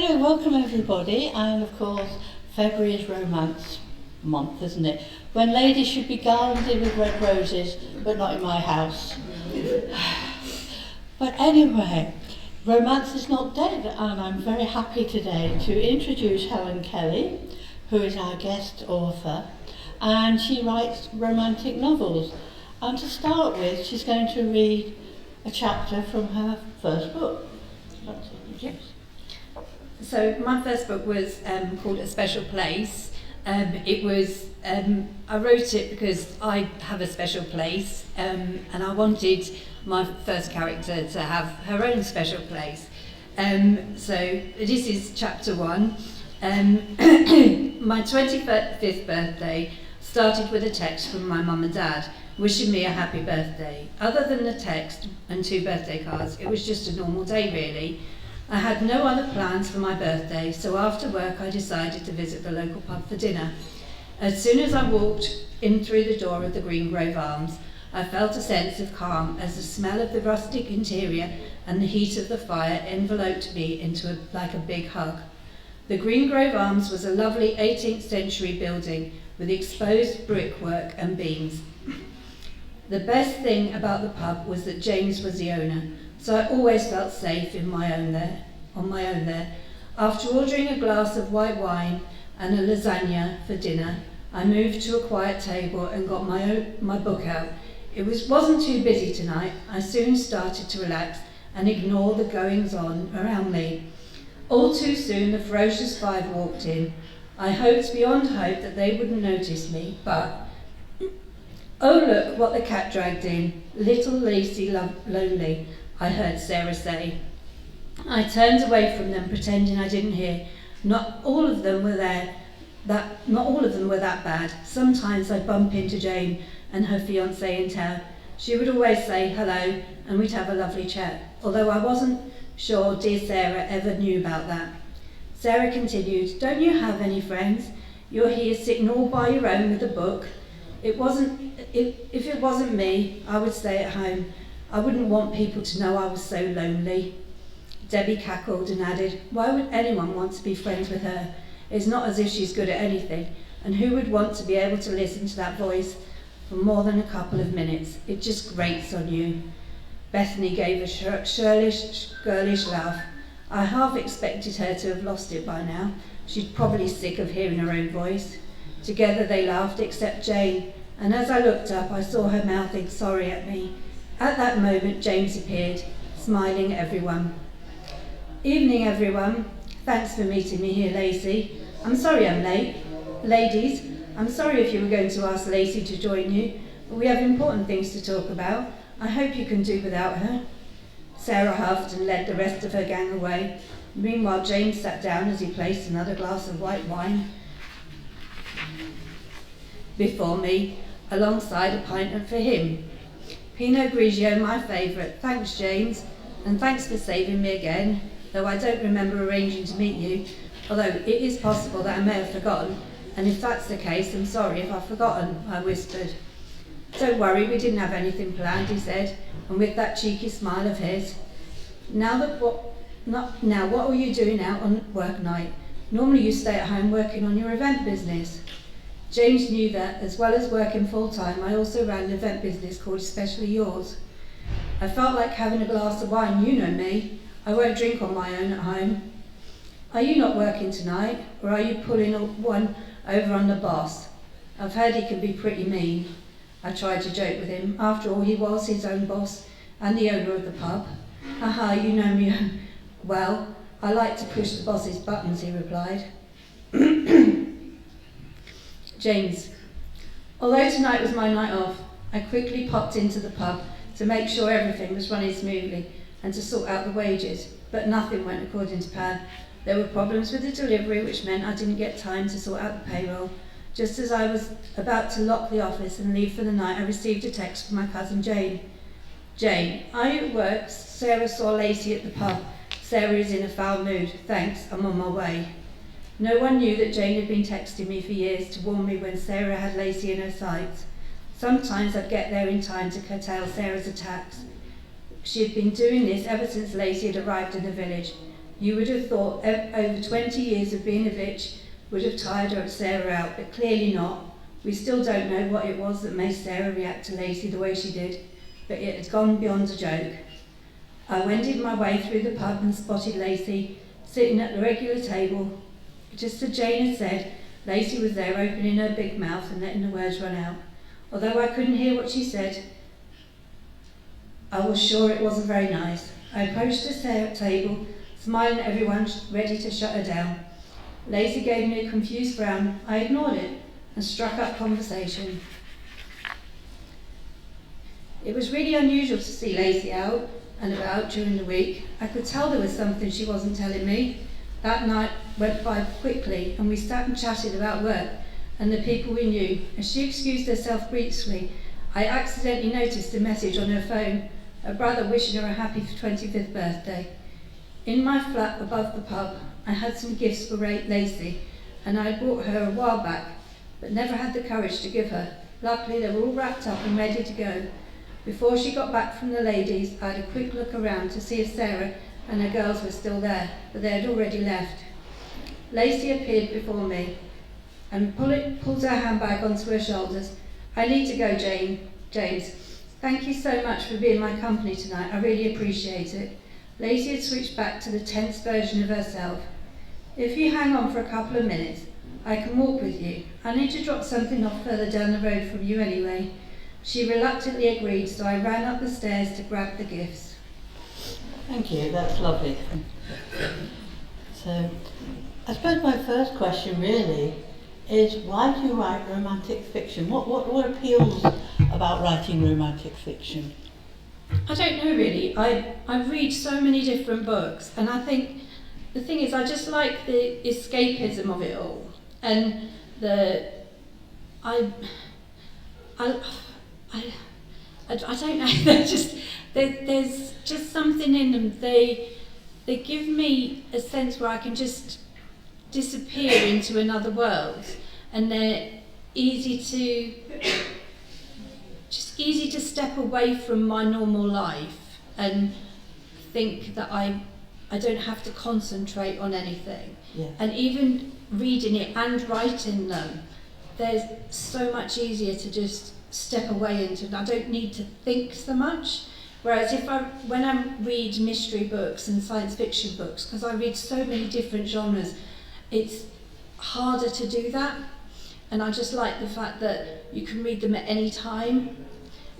Anyway, welcome everybody, and of course February is romance month, isn't it? When ladies should be garlanded with red roses, but not in my house. But anyway, romance is not dead, and I'm very happy today to introduce Helen Kelly, who is our guest author, and she writes romantic novels. And to start with, she's going to read a chapter from her first book. Yep. So my first book was called A Special Place. I wrote it because I have a special place, and I wanted my first character to have her own special place. So this is chapter 1. My 25th birthday started with a text from my mum and dad wishing me a happy birthday. Other than the text and 2 birthday cards, it was just a normal day really. I had no other plans for my birthday, so after work I decided to visit the local pub for dinner. As soon as I walked in through the door of the Green Grove Arms, I felt a sense of calm as the smell of the rustic interior and the heat of the fire enveloped me into like a big hug. The Green Grove Arms was a lovely 18th century building with exposed brickwork and beams. The best thing about the pub was that James was the owner, so I always felt safe on my own there. After ordering a glass of white wine and a lasagna for dinner, I moved to a quiet table and got my book out. It wasn't too busy tonight. I soon started to relax and ignore the goings-on around me. All too soon, the ferocious 5 walked in. I hoped beyond hope that they wouldn't notice me, but oh look what the cat dragged in, little Lacey lonely, I heard Sarah say. I turned away from them, pretending I didn't hear. Not all of them were that bad. Sometimes I'd bump into Jane and her fiancé in town. She would always say hello, and we'd have a lovely chat, although I wasn't sure dear Sarah ever knew about that. Sarah continued, don't you have any friends? You're here sitting all by your own with a book. If it wasn't me, I would stay at home. I wouldn't want people to know I was so lonely. Debbie cackled and added, why would anyone want to be friends with her? It's not as if she's good at anything, and who would want to be able to listen to that voice for more than a couple of minutes? It just grates on you. Bethany gave a girlish laugh. I half expected her to have lost it by now. She's probably sick of hearing her own voice. Together they laughed, except Jane, and as I looked up, I saw her mouthing sorry at me. At that moment, James appeared, smiling at everyone. Evening, everyone. Thanks for meeting me here, Lacey. I'm sorry I'm late. Ladies, I'm sorry if you were going to ask Lacey to join you, but we have important things to talk about. I hope you can do without her. Sarah huffed and led the rest of her gang away. Meanwhile, James sat down as he placed another glass of white wine before me, alongside a pint for him. Pinot Grigio, my favourite. Thanks, James, and thanks for saving me again, though I don't remember arranging to meet you, although it is possible that I may have forgotten, and if that's the case, I'm sorry if I've forgotten, I whispered. Don't worry, we didn't have anything planned, he said, and with that cheeky smile of his. Now what were you doing out on work night? Normally you stay at home working on your event business. James knew that, as well as working full-time, I also ran an event business called Especially Yours. I felt like having a glass of wine, you know me. I won't drink on my own at home. Are you not working tonight, or are you pulling one over on the boss? I've heard he can be pretty mean. I tried to joke with him. After all, he was his own boss and the owner of the pub. Aha, you know me well. I like to push the boss's buttons, he replied. James. Although tonight was my night off, I quickly popped into the pub to make sure everything was running smoothly and to sort out the wages, but nothing went according to plan. There were problems with the delivery, which meant I didn't get time to sort out the payroll. Just as I was about to lock the office and leave for the night, I received a text from my cousin Jane. Jane, are you at work? Sarah saw Lacey at the pub. Sarah is in a foul mood. Thanks, I'm on my way. No one knew that Jane had been texting me for years to warn me when Sarah had Lacey in her sights. Sometimes I'd get there in time to curtail Sarah's attacks. She had been doing this ever since Lacey had arrived in the village. You would have thought over 20 years of being a bitch would have tired Sarah out, but clearly not. We still don't know what it was that made Sarah react to Lacey the way she did, but it had gone beyond a joke. I wended my way through the pub and spotted Lacey sitting at the regular table. Just as Jane had said, Lacey was there opening her big mouth and letting the words run out. Although I couldn't hear what she said, I was sure it wasn't very nice. I approached the table, smiling at everyone, ready to shut her down. Lacey gave me a confused frown. I ignored it and struck up conversation. It was really unusual to see Lacey out and about during the week. I could tell there was something she wasn't telling me. That night went by quickly and we sat and chatted about work and the people we knew. As she excused herself briefly, I accidentally noticed a message on her phone, her brother wishing her a happy 25th birthday. In my flat above the pub, I had some gifts for Lacey, and I had bought her a while back, but never had the courage to give her. Luckily, they were all wrapped up and ready to go. Before she got back from the ladies, I had a quick look around to see if Sarah and her girls were still there, but they had already left. Lacey appeared before me and pulled her handbag onto her shoulders. I need to go, James. Thank you so much for being my company tonight. I really appreciate it. Lacey had switched back to the tense version of herself. If you hang on for a couple of minutes, I can walk with you. I need to drop something off further down the road from you anyway. She reluctantly agreed, so I ran up the stairs to grab the gifts. Thank you, that's lovely. So, I suppose my first question really is, why do you write romantic fiction? What appeals about writing romantic fiction? I don't know really. I read so many different books, and I think the thing is I just like the escapism of it all, and I don't know. There's just something in them. They give me a sense where I can just disappear into another world, and they're easy to step away from my normal life and think that I don't have to concentrate on anything. Yeah. And even reading it and writing them, they're so much easier to just step away into. I don't need to think so much. Whereas when I read mystery books and science fiction books, because I read so many different genres, it's harder to do that. And I just like the fact that you can read them at any time.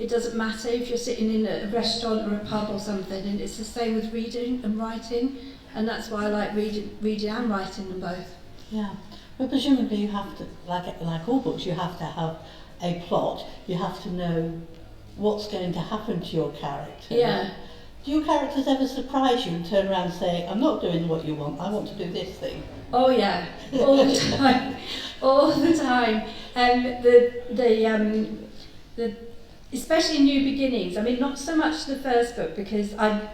It doesn't matter if you're sitting in a restaurant or a pub or something, and it's the same with reading and writing, and that's why I like reading and writing them both. Yeah, but presumably you have to, like all books, you have to have a plot. You have to know what's going to happen to your character. Yeah. Do your characters ever surprise you and turn around and say, I'm not doing what you want, I want to do this thing? Oh yeah, all the time, all the time. The especially in New Beginnings. I mean, not so much the first book, because I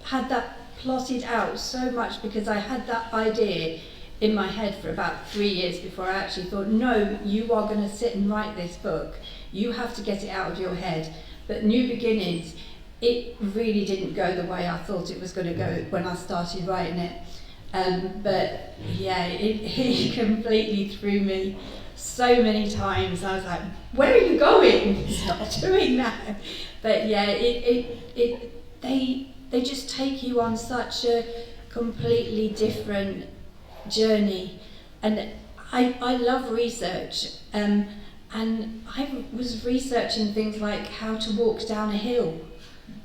had that plotted out so much, because I had that idea in my head for about 3 years before I actually thought, no, you are going to sit and write this book. You have to get it out of your head. But New Beginnings, it really didn't go the way I thought it was going to go when I started writing it. But yeah, it completely threw me so many times. I was like, where are you going? Stop doing that. But yeah, they just take you on such a completely different journey. And I love research. And I was researching things like how to walk down a hill.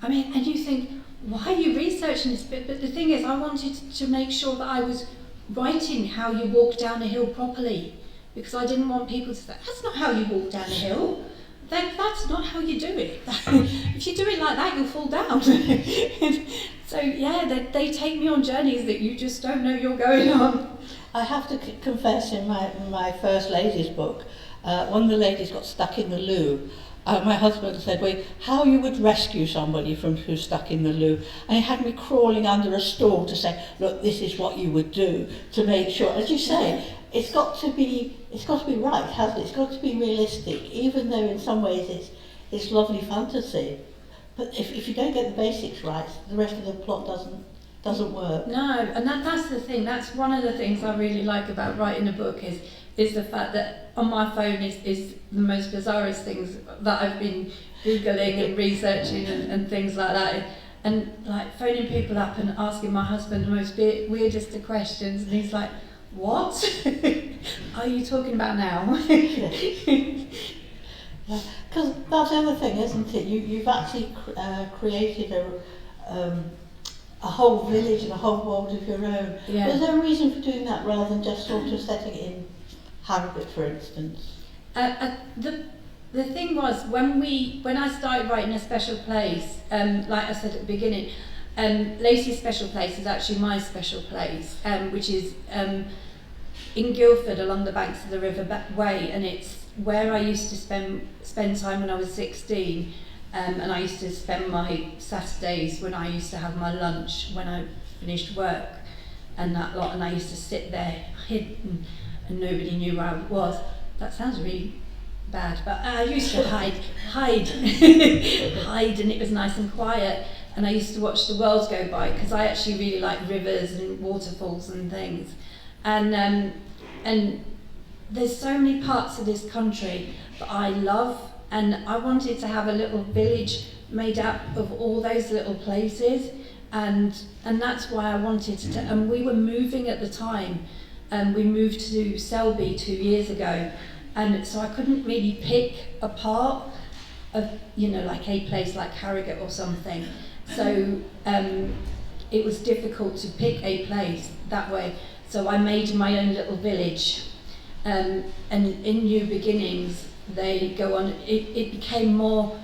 I mean, and you think, why are you researching this bit? But the thing is, I wanted to make sure that I was writing how you walk down a hill properly, because I didn't want people to say, that's not how you walk down a hill. That's not how you do it. If you do it like that, you'll fall down. So yeah, they take me on journeys that you just don't know you're going on. I have to confess, in my first ladies book, one of the ladies got stuck in the loo. My husband said, well, how you would rescue somebody who's stuck in the loo. And he had me crawling under a stool to say, look, this is what you would do to make sure. As you say, it's got to be right, hasn't it? It's got to be realistic, even though in some ways it's lovely fantasy. But if you don't get the basics right, the rest of the plot doesn't work. No, and that's the thing. That's one of the things I really like about writing a book is the fact that on my phone is the most bizarrest things that I've been Googling and researching and things like that. And like phoning people up and asking my husband the most weirdest of questions, and he's like, "What are you talking about now?" Because that's the other thing, isn't it? You've actually created a whole village and a whole world of your own. Yeah. Was there a reason for doing that rather than just sort of setting it in Harrogate, for instance? The thing was, when I started writing A Special Place, like I said at the beginning, Lacey's Special Place is actually my special place, which is in Guildford along the banks of the River Way, and it's where I used to spend time when I was 16, and I used to spend my Saturdays when I used to have my lunch when I finished work and that lot, and I used to sit there hidden and nobody knew where I was. That sounds really bad, but I used to hide, and it was nice and quiet, and I used to watch the world go by because I actually really like rivers and waterfalls and things, and there's so many parts of this country that I love, and I wanted to have a little village made up of all those little places, and that's why I wanted to, and we were moving at the time, and we moved to Selby 2 years ago, and so I couldn't really pick a part of, like a place like Harrogate or something, so it was difficult to pick a place that way, so I made my own little village. And in New Beginnings, they go on, it became more,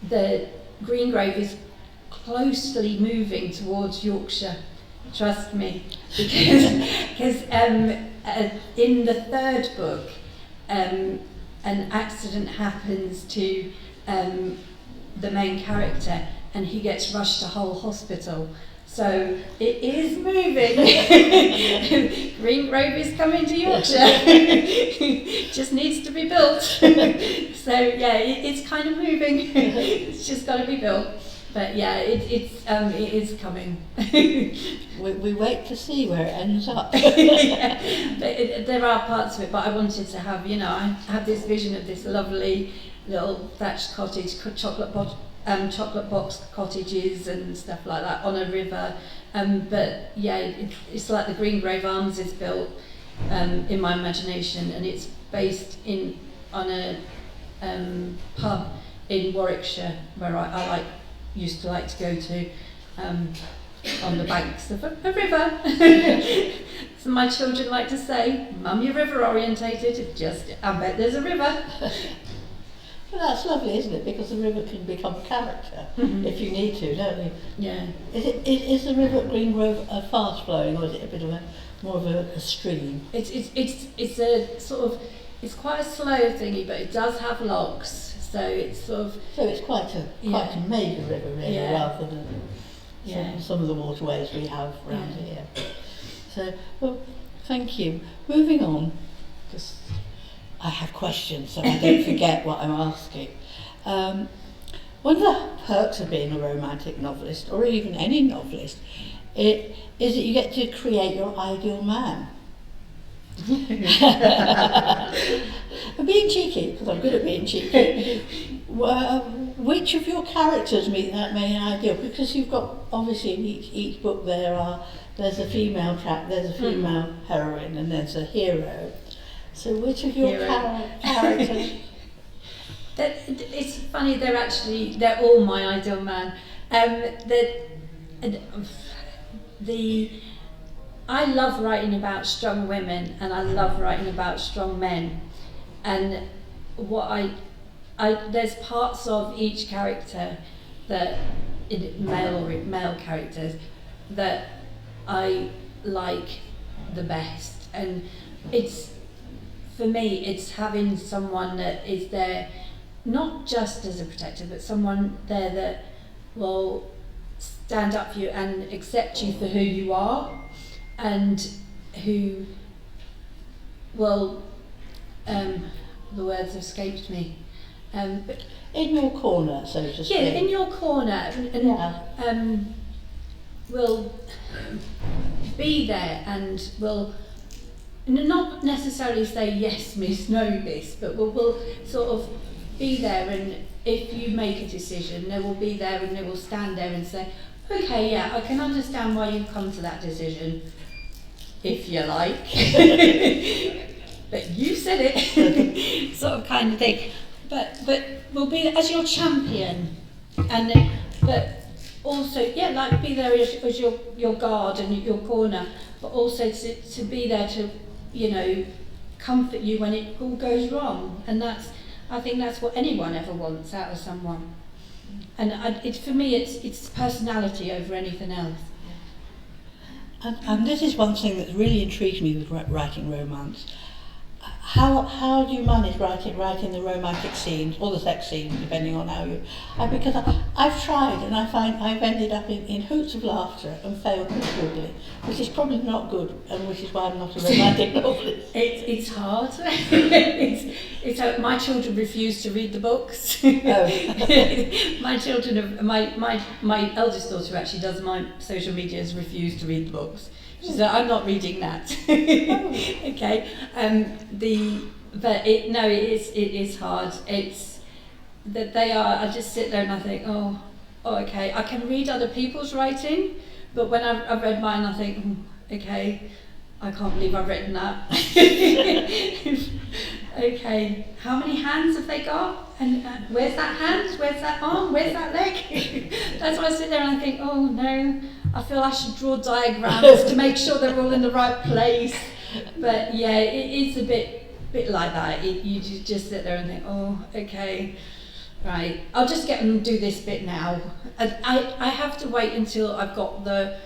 the Greengrove is closely moving towards Yorkshire, trust me, because in the third book, an accident happens to the main character and he gets rushed to Hull Hospital. So it is moving. Greengrove is coming to Yorkshire. Just needs to be built. So yeah, it's kind of moving. It's just got to be built. But yeah, it is coming. We wait to see where it ends up. Yeah, but there are parts of it. But I wanted to have, I have this vision of this lovely little thatched cottage, chocolate box cottages and stuff like that on a river, but yeah, it's like the Greengrove Arms is built in my imagination, and it's based on a pub in Warwickshire where I used to like to go to, on the banks of a river. So my children like to say, "Mum, you're river orientated." I bet there's a river. Well, that's lovely, isn't it? Because the river can become character if you need to, don't you? Yeah. Is the river at Greengrove fast flowing, or is it a bit of more of a stream? It's a sort of, it's quite a slow thingy, but it does have locks, so it's sort of. So it's quite a major river, really, rather than some of the waterways we have around here. So, well, thank you. Moving on, because I have questions so I don't forget what I'm asking. One of the perks of being a romantic novelist, or even any novelist, is that you get to create your ideal man. I'm being cheeky, because I'm good at being cheeky. Which of your characters meet that main ideal? Because you've got, obviously in each book there's a female there's a female heroine and there's a hero. So which of your characters? It's funny, they're all my ideal man. I love writing about strong women and I love writing about strong men. And there's parts of each character that, male characters, that I like the best. And for me, it's having someone that is there, not just as a protector, but someone there that will stand up for you and accept you for who you are, and who will, the words have escaped me. But in your corner, so to speak. yeah, in your corner, and will be there and will not necessarily say yes miss, no miss, but will sort of be there, and if you make a decision they will be there and they will stand there and say, okay, yeah, I can understand why you've come to that decision, if you like. But you said it. Sort of kind of thing. But will be as your champion, and but also, yeah, like be there as your guard and your corner, but also to be there to, you know, comfort you when it all goes wrong. And I think that's what anyone ever wants out of someone. And for me, it's personality over anything else. And this is one thing that really intrigues me with writing romance. How do you manage writing the romantic scenes or the sex scenes, depending on how you? Because I've tried, and I find I've ended up in hoots of laughter and failed miserably, which is probably not good, and which is why I'm not a romantic novelist. It's hard. My children refuse to read the books. Oh. My children, my eldest daughter actually does my social medias, refuse to read the books. She said, I'm not reading that. Okay. But it is hard. It's that I just sit there and I think, oh, okay, I can read other people's writing, but when I've read mine, I think, okay, I can't believe I've written that. Okay, how many hands have they got? And where's that hand? Where's that arm? Where's that leg? That's why I sit there and I think, oh no, I feel I should draw diagrams to make sure they're all in the right place. But yeah, it is a bit like that. You just sit there and think, oh, okay, right, I'll just get and do this bit now. And I have to wait until I've got the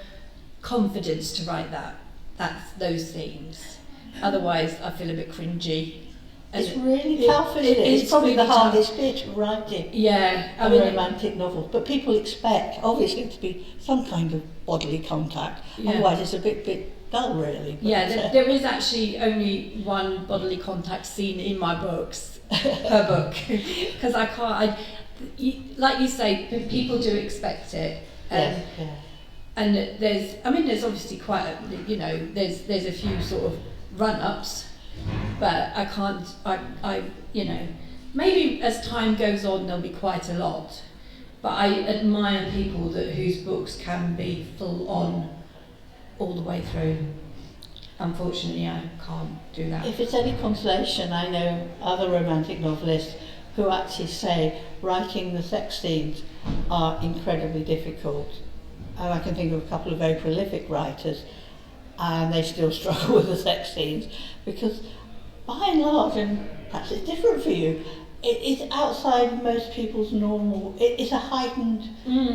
confidence to write those themes. Otherwise, I feel a bit cringy. It's really tough, isn't it? It's probably really the hardest bit of writing. Yeah, I mean, romantic novels, but people expect obviously to be some kind of bodily contact. Yeah. Otherwise, it's a bit dull, really. But yeah, there is actually only one bodily contact scene in my books per book, because I can't. Like you say, people do expect it. Yeah. And there's obviously quite there's a few sort of run-ups. But I can't, maybe as time goes on there'll be quite a lot, but I admire people whose books can be full on all the way through. Unfortunately, I can't do that. If it's any consolation, I know other romantic novelists who actually say writing the sex scenes are incredibly difficult. And I can think of a couple of very prolific writers, and they still struggle with the sex scenes because, by and large, and perhaps it's different for you, it's outside most people's normal. It's a heightened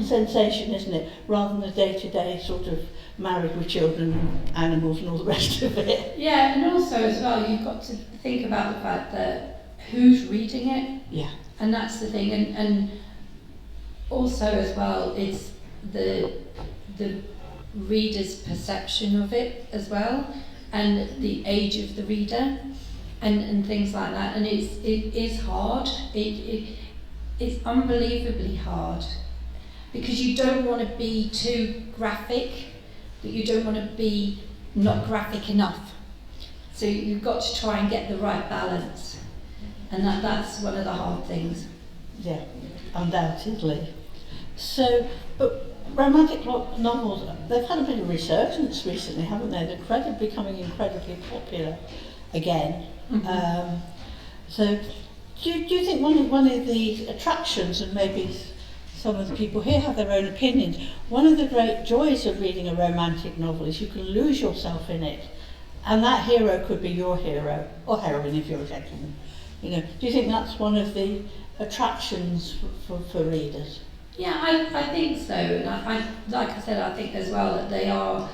sensation, isn't it? Rather than the day-to-day sort of married with children, animals, and all the rest of it. Yeah, and also as well, you've got to think about the fact that who's reading it. Yeah. And that's the thing, and also as well, it's the reader's perception of it as well, and the age of the reader, and things like that. And it is hard. It's unbelievably hard, because you don't want to be too graphic, but you don't want to be not graphic enough. So you've got to try and get the right balance, and that's one of the hard things. Yeah, undoubtedly. So, but romantic novels, they've had a bit of resurgence recently, haven't they? They're becoming incredibly popular again. Mm-hmm. So do you think one of the attractions, and maybe some of the people here have their own opinions, one of the great joys of reading a romantic novel is you can lose yourself in it, and that hero could be your hero, or heroine if you're a gentleman. Do you think that's one of the attractions for readers? Yeah, I think so, and I like I said, I think as well that they are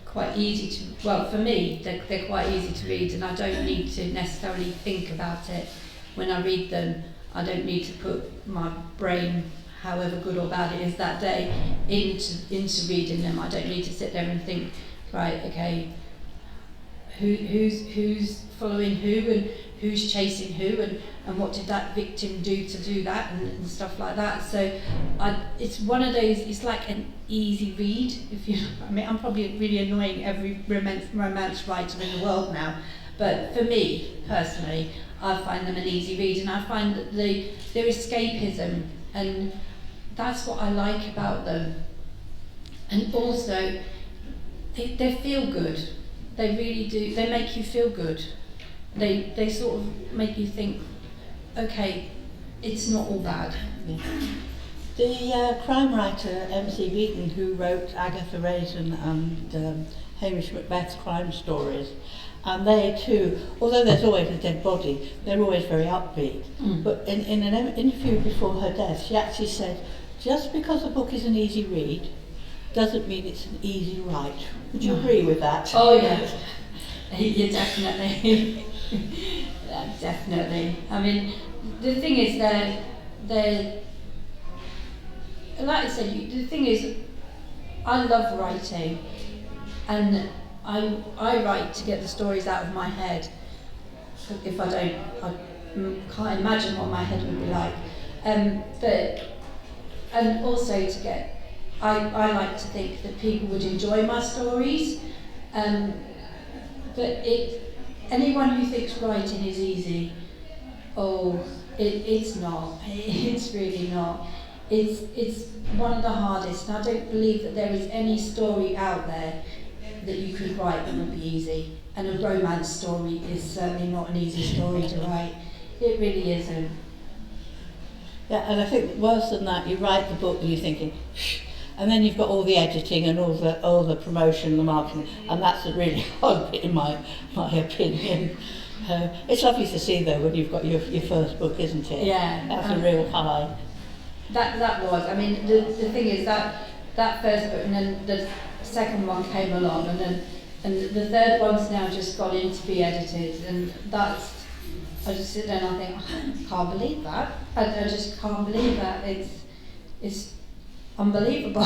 quite easy to, well, for me, they're quite easy to read, and I don't need to necessarily think about it when I read them. I don't need to put my brain, however good or bad it is that day, into reading them. I don't need to sit there and think, right, okay, who's following who, and who's chasing who, and what did that victim do to do that, and stuff like that. So it's one of those, it's like an easy read. I mean, I'm probably really annoying every romance writer in the world now, but for me personally, I find them an easy read, and I find that their escapism, and that's what I like about them. And also, they feel good. They really do. They make you feel good. They sort of make you think, okay, it's not all bad. Yeah. The crime writer MC Beaton, who wrote Agatha Raisin and Hamish Macbeth's crime stories, and they too, although there's always a dead body, they're always very upbeat. But in an interview before her death, she actually said, just because a book is an easy read doesn't mean it's an easy write. Would you agree with that? Oh yeah, yeah, definitely. Yeah, definitely. I mean, the thing is, they're like I said, the thing is, I love writing, and I write to get the stories out of my head. If I don't, I can't imagine what my head would be like. And also to get, I like to think that people would enjoy my stories. But anyone who thinks writing is easy, it's not. It's really not. It's one of the hardest, and I don't believe that there is any story out there that you could write that would be easy. And a romance story is certainly not an easy story to write. It really isn't. Yeah, and I think worse than that, you write the book and you're thinking, shh, and then you've got all the editing and all the promotion, the marketing, and that's a really hard bit in my opinion. It's lovely to see though when you've got your first book, isn't it? Yeah. That's a real high. That was. I mean, the thing is that first book, and then the second one came along, and the third one's now just gone in to be edited, and that's. I just sit there and I think, I can't believe that. I just can't believe that. It's unbelievable.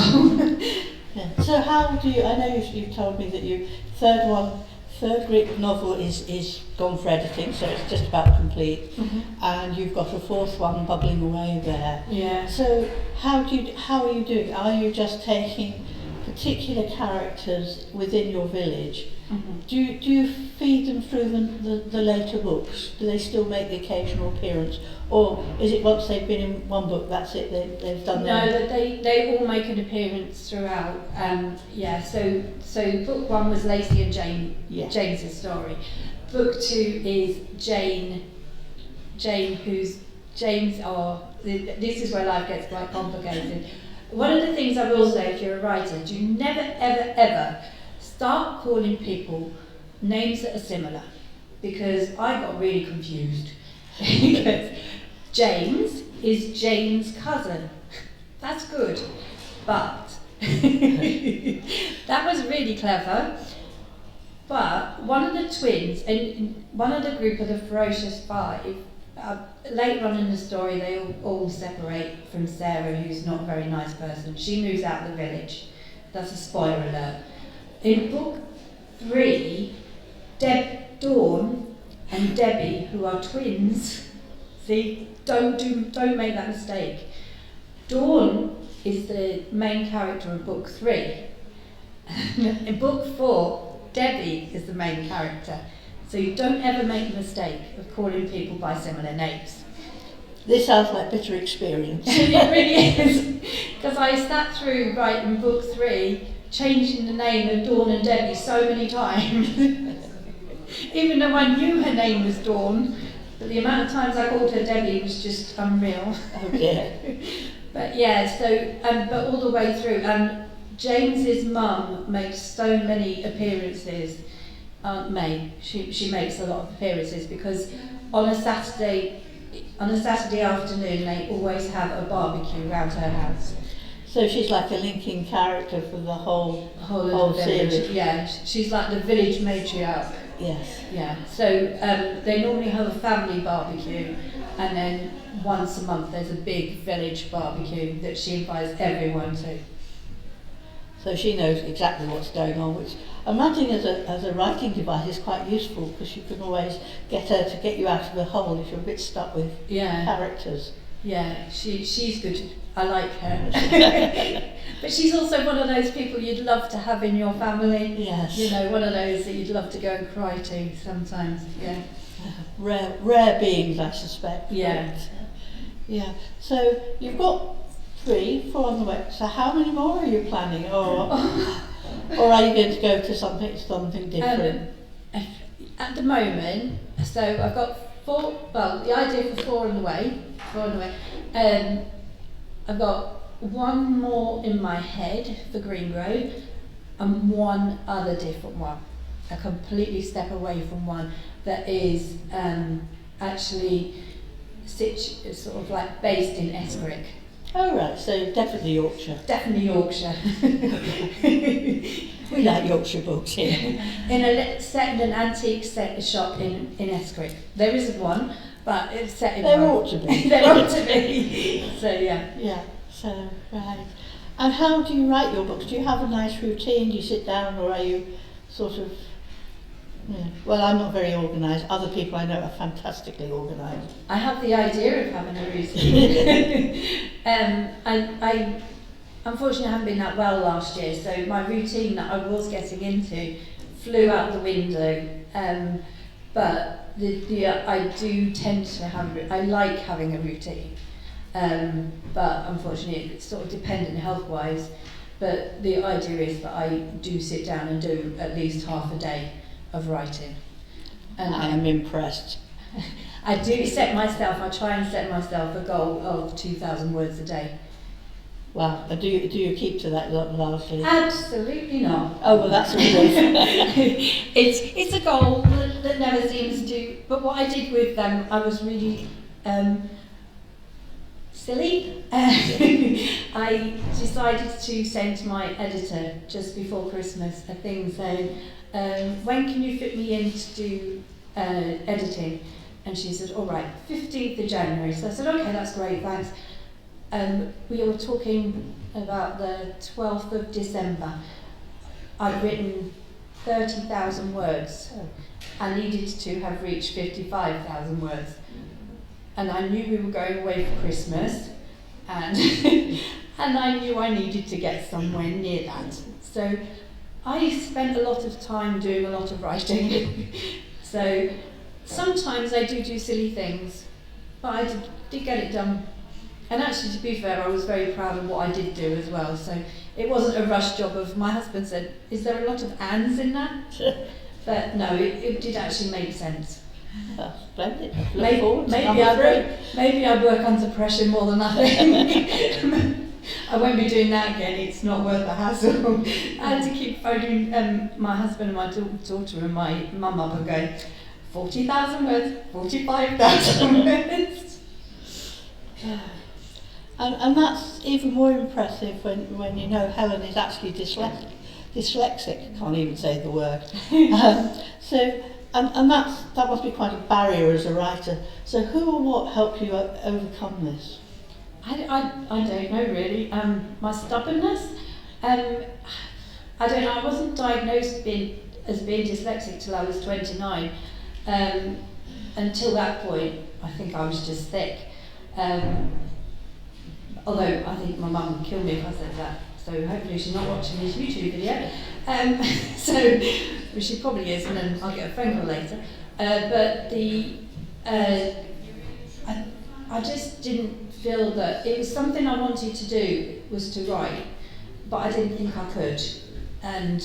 Yeah. So how do you? I know you've told me that your third Greek novel is gone for editing, so it's just about complete, and you've got a fourth one bubbling away there. Yeah. So how are you doing? Are you just taking particular characters within your village? Do you feed them through the later books? Do they still make the occasional appearance, or is it once they've been in one book, that's it? They've done No, their... they all make an appearance throughout. Yeah. So book one was Lacey and Jane. Yeah. James's story. Book two is Jane. Who's James? This is where life gets quite complicated. One of the things I will say, if you're a writer, do never ever ever start calling people names that are similar, because I got really confused. Because James is Jane's cousin. That's good, but that was really clever. But one of the twins, and one of the group of the Ferocious Five, later on in the story they all separate from Sarah, who's not a very nice person. She moves out of the village. That's a spoiler alert. In book 3, Dawn and Debbie, who are twins, see, don't make that mistake. Dawn is the main character in book 3. In book 4, Debbie is the main character. So you don't ever make the mistake of calling people by similar names. This sounds like bitter experience. It really is. Because I sat through writing book 3, changing the name of Dawn and Debbie so many times. Even though I knew her name was Dawn, but the amount of times I called her Debbie was just unreal. Oh dear. But yeah, so, but all the way through, and James's mum makes so many appearances. Aunt May, she makes a lot of appearances, because on a Saturday afternoon they always have a barbecue around her house. So she's like a linking character for the whole of the village. series. Yeah, she's like the village matriarch. Yes. Yeah. So they normally have a family barbecue, and then once a month there's a big village barbecue that she invites everyone to. so she knows exactly what's going on, which I'm imagining as a writing device is quite useful, because you can always get her to get you out of the hole if you're a bit stuck with characters. Yeah, she's good. I like her. But she's also one of those people you'd love to have in your family. Yes. You know, one of those that you'd love to go and cry to sometimes. Yeah. Rare beings, I suspect. Yeah. But, yeah. So you've got 4 on the way. So how many more are you planning, or are you going to go to something different? At the moment, so I've got 4. Well, the idea for 4 on the way. 4 on the way. I've got 1 more in my head for Green Grove, and 1 other different one. A completely step away from one that is actually sort of like based in Escrick. Oh right, so definitely Yorkshire. Definitely Yorkshire. We like Yorkshire books here. Set in an antique shop in Escrick. There isn't one, but it's set in There one. ought to be. There ought to be. So yeah. Yeah, so right. And how do you write your books? Do you have a nice routine? Do you sit down, or are you sort of... Yeah. Well, I'm not very organised. Other people I know are fantastically organised. I have the idea of having a routine. I unfortunately haven't been that well last year, so my routine that I was getting into flew out the window. But I do tend to I like having a routine. But unfortunately it's sort of dependent health-wise. But the idea is that I do sit down and do at least half a day of writing. And I am impressed. I try and set myself a goal of 2,000 words a day. Wow, do you keep to that largely? Absolutely not. Oh, well, that's a relief. It's a goal that never seems to, but what I did with them, I was really silly. I decided to send my editor just before Christmas a thing saying, when can you fit me in to do editing? And she said, all right, 15th of January. So I said, okay, that's great, thanks. We were talking about the 12th of December. I'd written 30,000 words. I needed to have reached 55,000 words. And I knew we were going away for Christmas, and and I knew I needed to get somewhere near that. So I spent a lot of time doing a lot of writing. So sometimes I do silly things, but I did get it done. And actually, to be fair, I was very proud of what I did do as well. So it wasn't a rush job of, my husband said, is there a lot of ands in that? But no, it did actually make sense. That's splendid. Maybe I work under pressure more than I think. I won't be doing that again. It's not worth the hassle. I had to keep phoning my husband and my daughter and my mum up and going, 40,000 words, 45,000 words. And that's even more impressive when you know Helen is actually dyslexic. Can't even say the word. And that must be quite a barrier as a writer. So who or what helped you overcome this? I don't know really. My stubbornness. I don't know. I wasn't diagnosed as being dyslexic till I was 29. Until that point, I think I was just thick. Although I think my mum would kill me if I said that. So hopefully she's not watching this YouTube video. Well, she probably is, and then I'll get a phone call later. But I just didn't feel that it was something I wanted to do, was to write, but I didn't think I could. And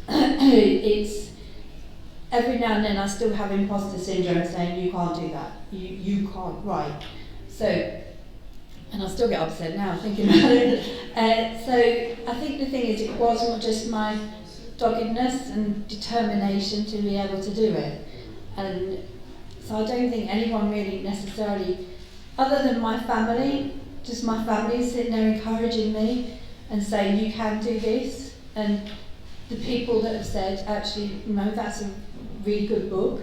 it's every now and then I still have imposter syndrome saying you can't do that, you can't write. So. And I still get upset now thinking about it. So I think the thing is, it wasn't just my doggedness and determination to be able to do it. And so I don't think anyone really necessarily, other than my family, just my family sitting there encouraging me and saying, you can do this. And the people that have said, actually, no, that's a really good book.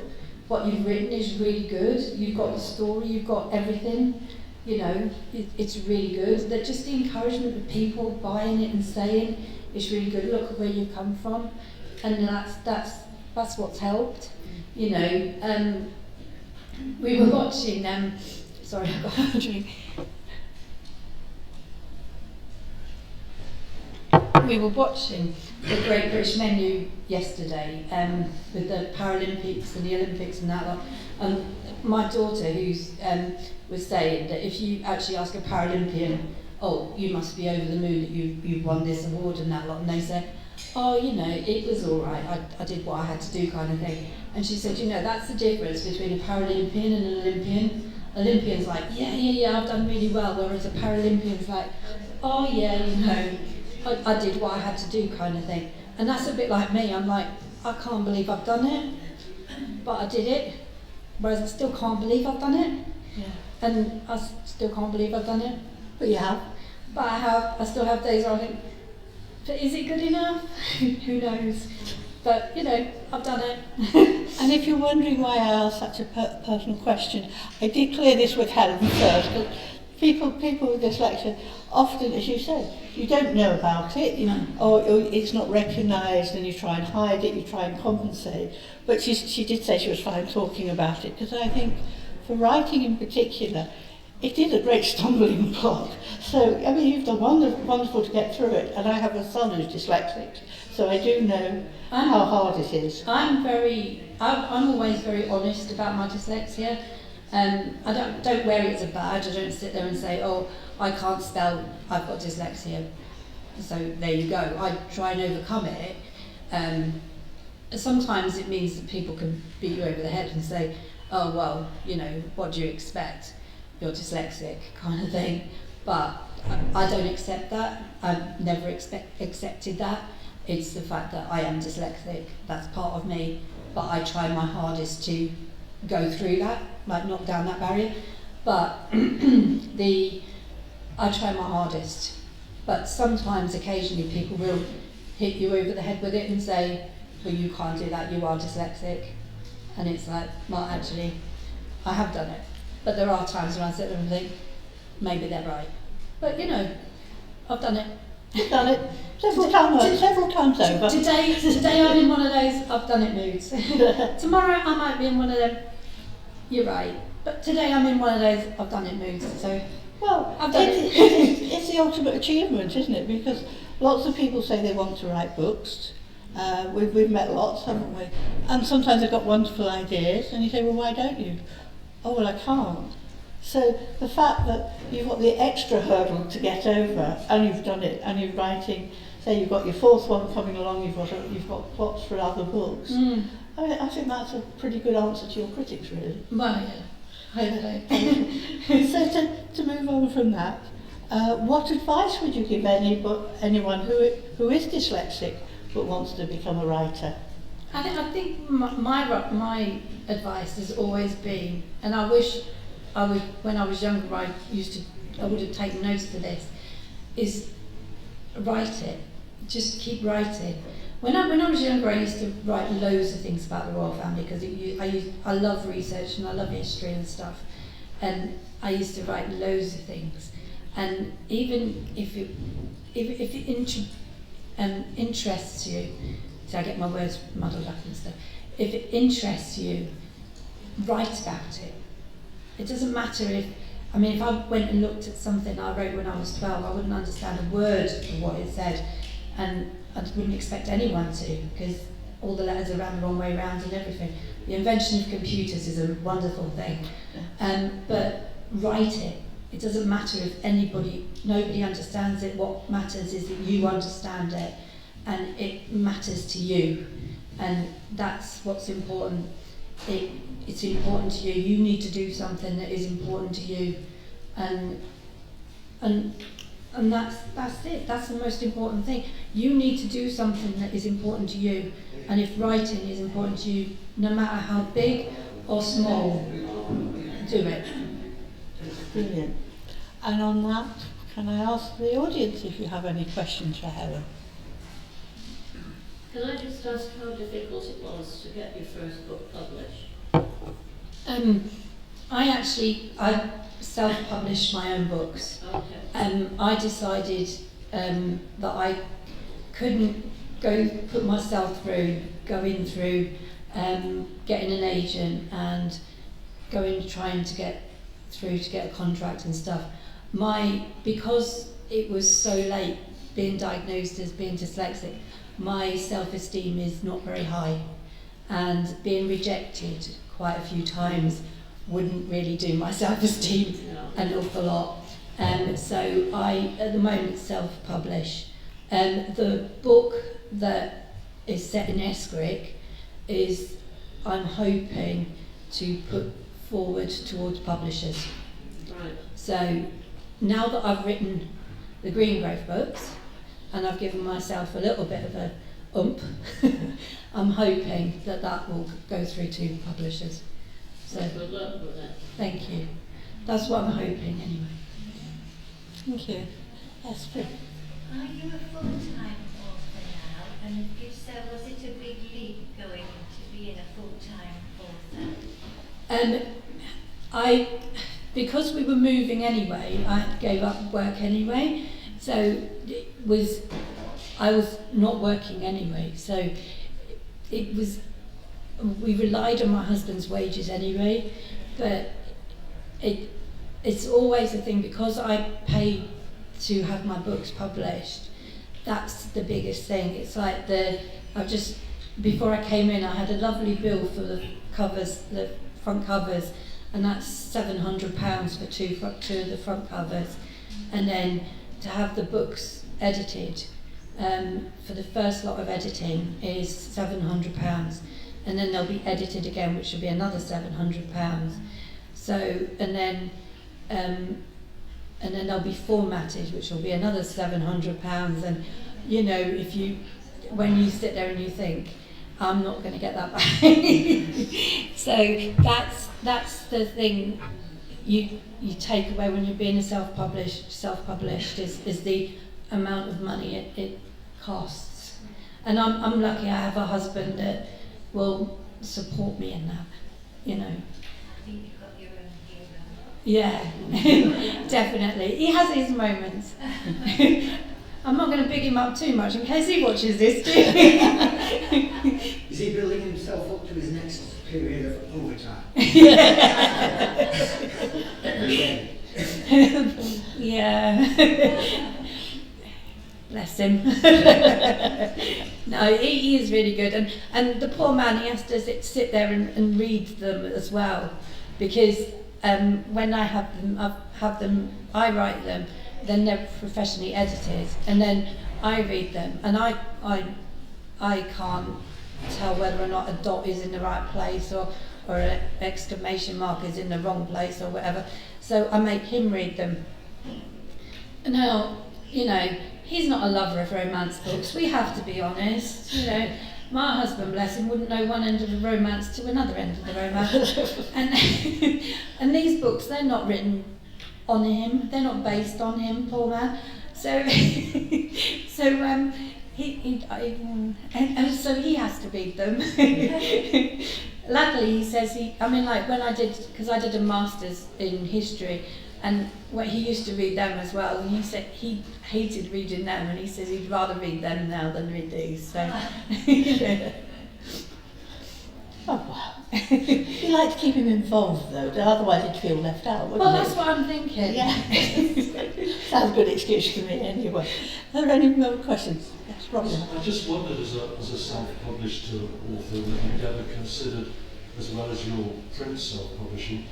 What you've written is really good. You've got the story, you've got everything. You know, it's really good. That just the encouragement of people buying it and saying, it's really good. Look at where you've come from, and that's what's helped. You know, we were watching. Sorry, I got a drink. We were watching the Great British Menu yesterday with the Paralympics and the Olympics and that lot. And my daughter, who's was saying that if you actually ask a Paralympian, oh, you must be over the moon that you've won this award and that lot, and they say, oh, you know, it was all right, I did what I had to do kind of thing. And she said, you know, that's the difference between a Paralympian and an Olympian. Olympian's like, yeah, I've done really well, whereas a Paralympian's like, oh yeah, you know, I did what I had to do kind of thing. And that's a bit like me. I'm like, I can't believe I've done it, but I did it. Whereas I still can't believe I've done it. Yeah. And I still can't believe I've done it. But you have. But I still have days where I think, but is it good enough? Who knows? But, you know, I've done it. And if you're wondering why I asked such a personal question, I did clear this with Helen first, because people with dyslexia, often, as you said, you don't know about it, you know, or it's not recognised, and you try and hide it, you try and compensate. But she did say she was fine talking about it, because I think for writing in particular, it is a great stumbling block. So, I mean, you've done wonderful to get through it, and I have a son who's dyslexic, so I do know how hard it is. I'm always very honest about my dyslexia. I don't wear it as a badge. I don't sit there and say, oh, I can't spell, I've got dyslexia, so there you go. I try and overcome it. Sometimes it means that people can beat you over the head and say, oh, well, you know, what do you expect? You're dyslexic, kind of thing. But I don't accept that. I've never accepted that. It's the fact that I am dyslexic. That's part of me. But I try my hardest to go through that, like knock down that barrier. But I try my hardest. But sometimes, occasionally, people will hit you over the head with it and say, well, you can't do that, you are dyslexic. And it's like, well, actually, I have done it. But there are times when I sit there and think, maybe they're right. But, you know, I've done it. You've done it several times over. Today I'm in one of those I've done it moods. Tomorrow I might be in one of them, you're right. But today I'm in one of those I've done it moods. So, well, I've done it. It's the ultimate achievement, isn't it? Because lots of people say they want to write books. We've met lots, haven't we? And sometimes they've got wonderful ideas, and you say, well, why don't you? Oh, well, I can't. So the fact that you've got the extra hurdle to get over, and you've done it, and you're writing, say you've got your fourth one coming along, you've got plots for other books. I think that's a pretty good answer to your critics, really. Well, yeah. So to move on from that, what advice would you give anyone who is dyslexic but wants to become a writer? I think my advice has always been, and I wish when I was younger I would have taken notes to this, is write it. Just keep writing. When I was younger, I used to write loads of things about the royal family, because I love research and I love history and stuff, and I used to write loads of things. And even if it interests you, so I get my words muddled up and stuff. If it interests you, write about it. It doesn't matter if I went and looked at something I wrote when I was 12, I wouldn't understand a word of what it said, and I wouldn't expect anyone to, because all the letters are ran the wrong way around and everything. The invention of computers is a wonderful thing, but write it. It doesn't matter if nobody understands it. What matters is that you understand it, and it matters to you, and that's what's important. It's important to you. You need to do something that is important to you, and that's it. That's the most important thing. You need to do something that is important to you, and if writing is important to you, no matter how big or small, do it. Brilliant. And on that, can I ask the audience if you have any questions for Helen? Can I just ask how difficult it was to get your first book published? I self-published my own books. Okay. I decided that couldn't put myself through going through getting an agent and trying to get through to get a contract and stuff. Because it was so late being diagnosed as being dyslexic, my self-esteem is not very high, and being rejected quite a few times wouldn't really do my self-esteem an awful lot. So I, at the moment, self-publish. The book that is set in Escric is, I'm hoping to put forward towards publishers. Right. So now that I've written the Green Growth books, and I've given myself a little bit of a I'm hoping that will go through to publishers. So Good luck with that. thank you. That's what I'm hoping anyway. Thank you. Yes, Fred. Are you a full-time author now? And if so, was it a big leap going into being a full-time author? Because we were moving anyway, I gave up work anyway. So I was not working anyway. So we relied on my husband's wages anyway, but it's always a thing, because I pay to have my books published. That's the biggest thing. It's like before I came in, I had a lovely bill for the covers, the front covers, and that's £700 for two of the front covers, and then to have the books edited. For the first lot of editing is £700, and then they'll be edited again, which will be another £700. So, and then they'll be formatted, which will be another £700. And when you sit there and you think, I'm not going to get that back. So that's the thing you take away when you're being a self-published is the amount of money it costs. And I'm lucky I have a husband that will support me in that, I think you've got your own hero. Yeah, definitely. He has his moments. I'm not going to big him up too much in case he watches this too. Is he building himself up to his next period of overtime? Yeah. Bless him. No, he is really good, and the poor man, he has to sit there and read them as well, because when I have them, I write them, then they're professionally edited, and then I read them, and I can't tell whether or not a dot is in the right place or an exclamation mark is in the wrong place or whatever. So I make him read them. Now, he's not a lover of romance books. We have to be honest. My husband, bless him, wouldn't know one end of the romance to another end of the romance. And these books, they're not written on him. They're not based on him, poor man. So so he has to read them. Luckily, he says because I did a master's in history, and he used to read them as well, and he said he hated reading them, and he says he'd rather read them now than read these. So, Oh, wow. You like to keep him involved, though, otherwise he'd feel left out, wouldn't well, he? that's what I'm thinking. Yeah. Sounds a good excuse to me, anyway. Are there any more questions? Yes, Robin. I just wondered, as a self-published author, whether you'd ever considered, as well as your print self-publishing,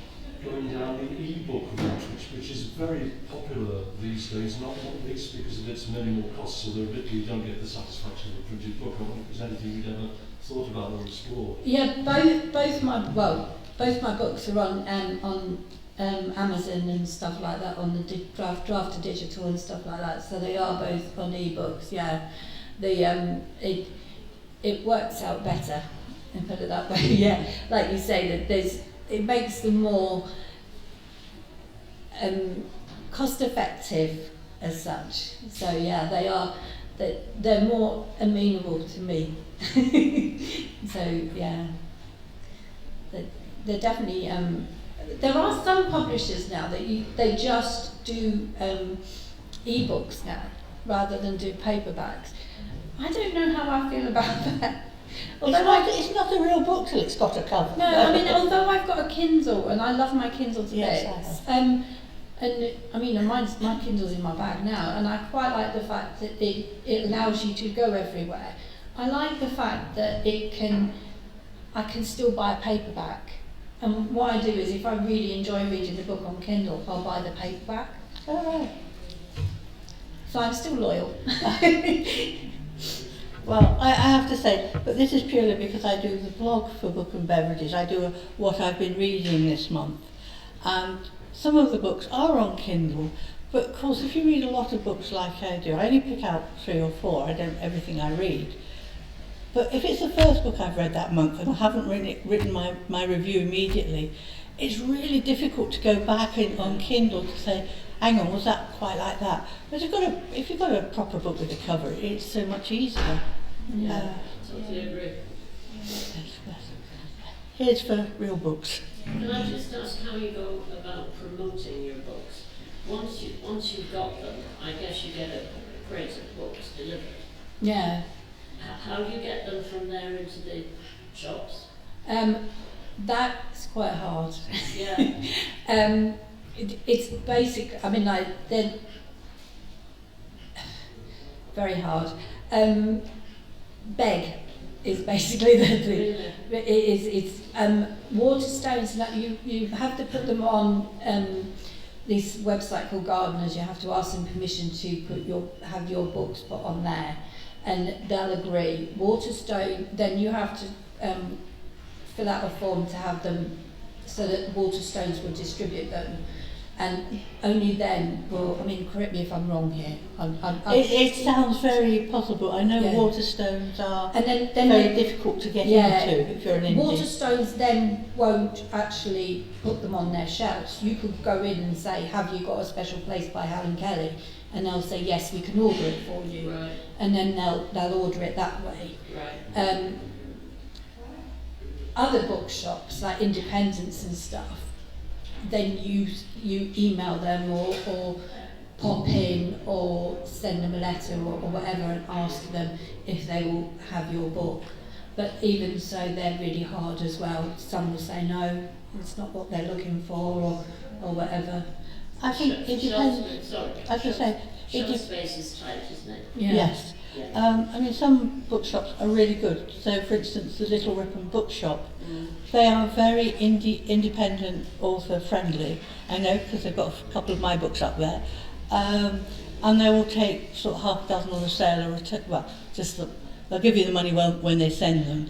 going down the e-book route, which is very popular these days, not least because of its minimal costs, so you don't get the satisfaction of a printed book. I wonder if there's anything you'd ever thought about or explored. Yeah, both my books are on Amazon and stuff like that, on the draft to digital and stuff like that. So they are both on e-books. Yeah, it works out better, and put it that way. Yeah, like you say, that it makes them more cost effective as such. So yeah, they're more amenable to me. So yeah, they're definitely. There are some publishers now that they just do e-books now. rather than do paperbacks. I don't know how I feel about that. It's not a real book till it's got a cover. No, I mean, although I've got a Kindle and I love my Kindle to Yes, bits, and I mean, my Kindle's in my bag now, and I quite like the fact that it allows you to go everywhere. I like the fact that I can still buy a paperback. And what I do is, if I really enjoy reading the book on Kindle, I'll buy the paperback. All right. So I'm still loyal. Well, I have to say, but this is purely because I do the blog for Book and Beverages. I do what I've been reading this month. And some of the books are on Kindle, but of course if you read a lot of books like I do, I only pick out 3 or 4, I don't everything I read. But if it's the first book I've read that month and I haven't written my review immediately, it's really difficult to go back on Kindle to say, hang on, was that quite like that? But if you've got a proper book with a cover, it's so much easier. Yeah, totally agree. Here's for real books. Can I just ask how you go about promoting your books? Once you've got them, I guess you get a crate of books delivered. Yeah. How do you get them from there into the shops? That's quite hard. Yeah. It's basic. I mean, they're very hard. Beg is basically the thing. It's Waterstones. That you have to put them on this website called Gardeners. You have to ask them permission to have your books put on there, and they'll agree. Waterstone. Then you have to fill out a form to have them so that Waterstones will distribute them. And only then will, I mean, correct me if I'm wrong here. It sounds very possible. I know Yeah. Waterstones are And then very difficult to get into if you're an indie. Waterstones then won't actually put them on their shelves. You could go in and say, have you got a special place by Helen Kelly? And they'll say, yes, we can order it for you. Right. And then they'll order it that way. Right. Other bookshops, like independents and stuff, then you email them or pop in or send them a letter or whatever and ask them if they will have your book. But even so, they're really hard as well. Some will say no, it's not what they're looking for or whatever. I think it depends. Sorry. As I say, Shelf space is tight, isn't it? Yeah. Yes. Yeah. I mean, some bookshops are really good. So, for instance, the Little Ripon Bookshop, they are very independent author friendly. I know because they've got a couple of my books up there. And they will take sort of half a dozen on a sale or they'll give you the money when they send them.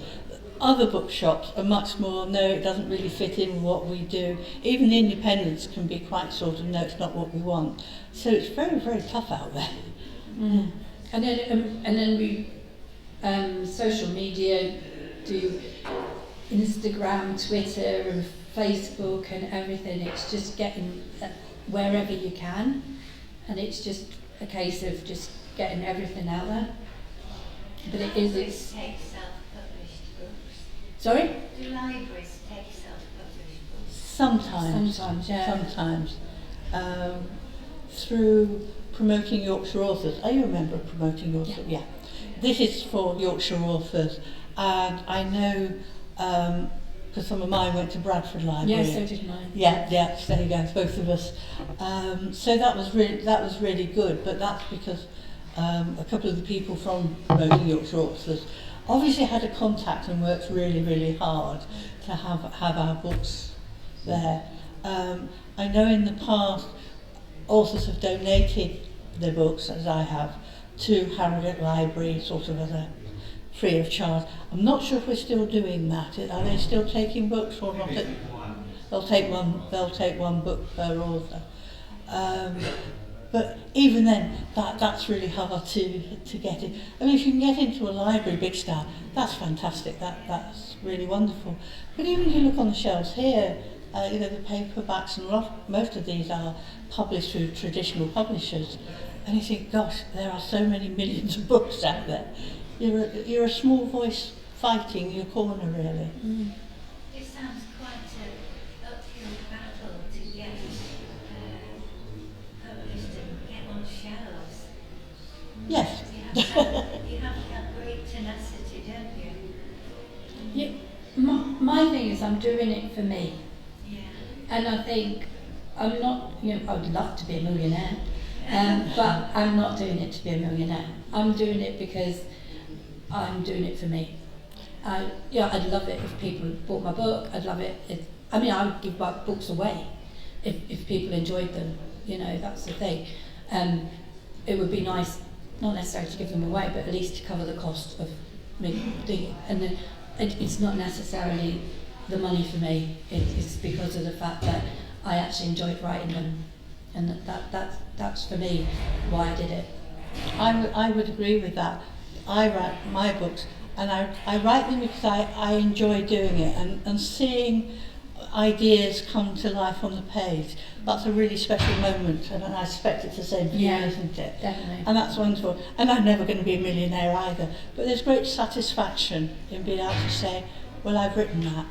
Other bookshops are much more, no, it doesn't really fit in with what we do. Even the independents can be quite sort of, no, it's not what we want. So it's very, very tough out there. Mm. And then we social media, do Instagram, Twitter and Facebook and everything. It's just getting wherever you can, and it's just a case of just getting everything out there. But it's take self-published books. sorry? Do libraries take self-published books? Sometimes, Yeah. sometimes. Through promoting Yorkshire authors. Are you a member of promoting Yorkshire? Yeah. This is for Yorkshire authors, and I know because some of mine went to Bradford Library. Yes, so did mine. Yeah, there you go, both of us. So that was really good, but that's because a couple of the people from promoting Yorkshire authors obviously had a contact and worked really, really hard to have our books there. I know in the past authors have donated their books, as I have, to Harrogate Library, sort of as a free of charge. I'm not sure if we're still doing that. Are they still taking books or not? They'll take one book per author. But even then, that's really hard to get in. I mean, if you can get into a library, big star, that's fantastic. That's really wonderful. But even if you look on the shelves here, the paperbacks and most of these are published through traditional publishers, and you think, gosh, there are so many millions of books out there. You're a small voice fighting your corner, really. Mm. It sounds quite an uphill battle to get published and get on shelves. Yes. You have to have great tenacity, don't you? Yeah, my thing is I'm doing it for me. Yeah. And I think I'm not, I would love to be a millionaire, but I'm not doing it to be a millionaire. I'm doing it because I'm doing it for me. I'd love it if people bought my book. I'd love it if, I would give my books away if people enjoyed them. That's the thing. It would be nice, not necessarily to give them away, but at least to cover the cost of me doing it. And then it's not necessarily the money for me. It's because of the fact that I actually enjoyed writing them, and that's for me why I did it. I would agree with that. I write my books, and I write them because I enjoy doing it, and seeing ideas come to life on the page. That's a really special moment, and I expect it's the same for you, isn't it? Definitely. And that's wonderful. And I'm never going to be a millionaire either, but there's great satisfaction in being able to say, well, I've written that.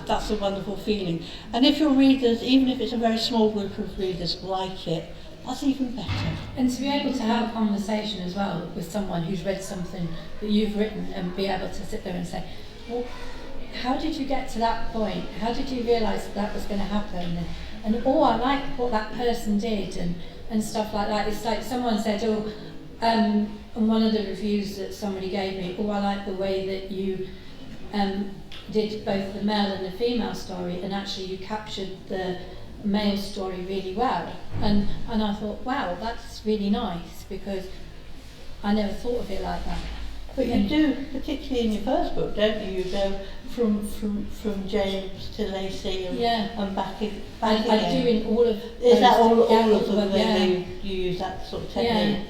That's a wonderful feeling. And if your readers, even if it's a very small group of readers, like it, that's even better. And to be able to have a conversation as well with someone who's read something that you've written, and be able to sit there and say, well, how did you get to that point? How did you realise that was going to happen? And I like what that person did, and stuff like that. It's like someone said, on one of the reviews that somebody gave me, I like the way that you did both the male and the female story, and actually you captured the male story really well. And I thought, wow, that's really nice, because I never thought of it like that. But you do, particularly in your first book, don't you? You go from James to Lacey and back again. I do in all of. Is that all of them? Yeah. You use that sort of technique?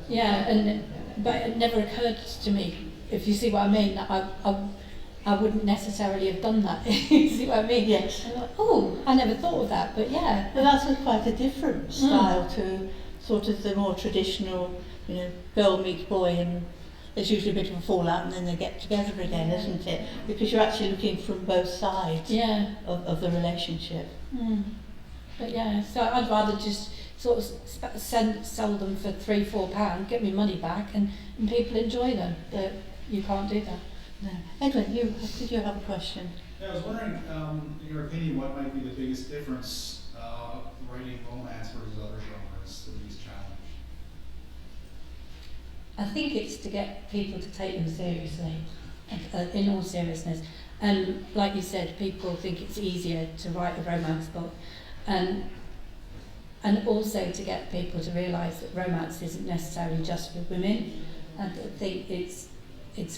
Yeah, but it never occurred to me, if you see what I mean, that I wouldn't necessarily have done that. You see what I mean? Yes. I'm like, I never thought of that, but yeah. But that's quite a different style to sort of the more traditional, girl meets boy, and there's usually a bit of a fallout and then they get together again, isn't it? Because you're actually looking from both sides of the relationship. But so I'd rather just sort of sell them for £3-4, get my money back, and people enjoy them. But you can't do that. No. Edwin, did you have a question? Yeah, I was wondering, in your opinion, what might be the biggest difference writing romance versus other genres, the biggest challenge? I think it's to get people to take them seriously, in all seriousness. And like you said, people think it's easier to write a romance book. And also to get people to realise that romance isn't necessarily just for women. And I think it's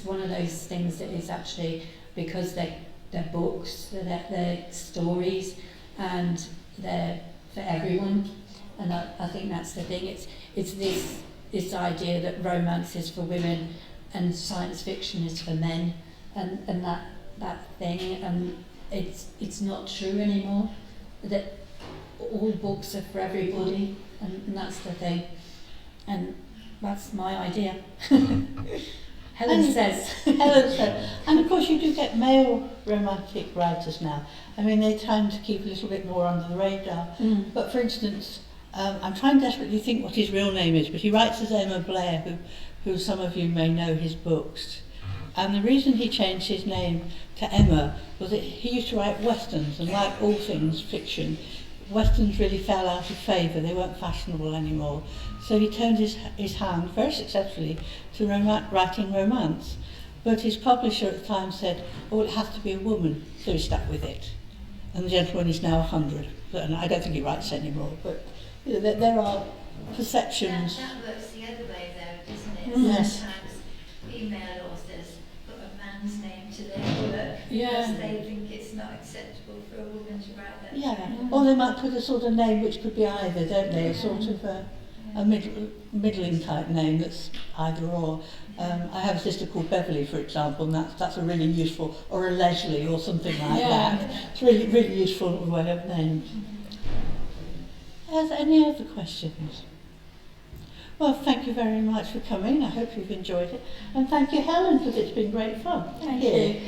one of those things that is actually, because they're books, they're stories, and they're for everyone. And I think that's the thing. It's this idea that romance is for women and science fiction is for men, and that thing, and it's not true anymore. That all books are for everybody, and that's the thing. And that's my idea. Helen says. And of course you do get male romantic writers now. I mean, they tend to keep a little bit more under the radar. But for instance, I'm trying desperately to think what his real name is, but he writes as Emma Blair, who some of you may know his books. And the reason he changed his name to Emma was that he used to write westerns, and like all things fiction, westerns really fell out of favour. They weren't fashionable anymore. So he turned his hand very successfully to writing romance. But his publisher at the time said, it has to be a woman, so he stuck with it. And the gentleman is now 100. And I don't think he writes anymore, but there are perceptions. That works the other way though, doesn't it? Yes. Sometimes female authors put a man's name to their work because they think it's not acceptable for a woman to write that. Yeah, or they might put a sort of name which could be either, don't they? A sort of a middling type name that's either or. I have a sister called Beverly, for example, and that's a really useful, or a Leslie or something like that. It's really, really useful way of name. Are there any other questions? Well, thank you very much for coming. I hope you've enjoyed it. And thank you, Helen, because it's been great fun. Thank you.